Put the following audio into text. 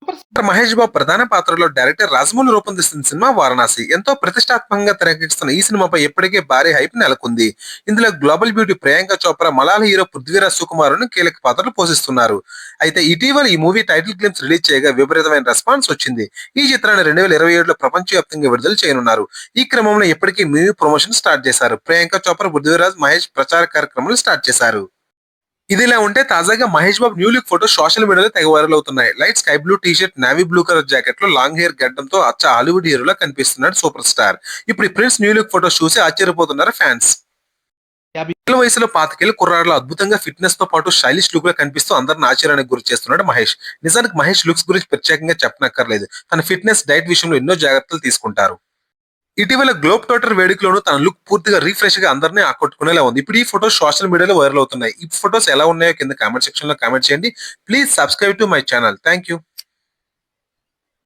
Super star Mahesh Babu ప్రధాన పాత్రలో director Rajamouli రూపొందిస్తున్న cinema Varanasi. ఎంతో ప్రతిష్టాత్మకంగా తెరకెక్కిస్తున్న ఈ సినిమాపై ఇప్పటికే భారీ హైప్ నెలకొంది. ఇందులో గ్లోబల్ బ్యూటీ ప్రియాంక చోప్రా, మలయాళ హీరో పృథ్వీరాజ్ సుకుమారన్ కీలక పాత్రలు పోషిస్తున్నారు. అయితే ఇటీవల ఈ మూవీ టైటిల్ గ్లింప్స్ రిలీజ్ చేయగా విపరీతమైన రెస్పాన్స్ వచ్చింది. ఈ చిత్రాన్ని 2027లో ప్రపంచవ్యాప్తంగా విడుదల చేయనున్నారు. ఈ క్రమంలో ఇప్పటికే మూవీ ప్రమోషన్ స్టార్ట్ చేశారు. ప్రియాంక చోప్రా, పృథ్వీరాజ్, మహేష్ ప్రచార కార్యక్రమాలు స్టార్ట్ చేశారు. ఇదిలా ఉంటే తాజాగా Mahesh Babu new look photo social మీడియాలో తెగ వైరల్ అవుతున్నాయి. Light sky blue T shirt, navy blue colour jacket లో లాంగ్ హెయిర్ గడ్డంతో అచ్చ హాలీవుడ్ హీరోలా కనిపిస్తున్నాడు సూపర్ స్టార్. ఇప్పుడు ఈ ప్రిన్స్ న్యూ లుక్ ఫోటో చూసి ఆశ్చర్యపోతున్నారు ఫ్యాన్స్. 50 వయసులో పాతికేళ్ల కుర్రాడులో అద్భుతంగా ఫిట్నెస్ తో పాటు స్టైలిష్ లుక్ లో కనిపిస్తూ అందరిని ఆశ్చర్యానికి గురి చేస్తున్నాడు మహేష్. నిజానికి మహేష్ లుక్స్ గురించి ప్రత్యేకంగా చెప్పనక్కర్లేదు. తన ఫిట్నెస్, డైట్ విషయంలో ఎన్నో జాగ్రత్తలు తీసుకుంటారు. ఇటీవల గ్లోబ్ టోటర్ వేడుకలోనూ తన లుక్ పూర్తిగా రీఫ్రెష్ గా అందరినీ ఆకట్టుకునేలా ఉంది. ఇప్పుడు ఈ ఫోటోస్ సోషల్ మీడియాలో వైరల్ అవుతున్నాయి. ఈ ఫోటోస్ ఎలా ఉన్నాయో కింద కామెంట్ సెక్షన్ లో కామెంట్ చేయండి. Please subscribe to my channel. Thank you.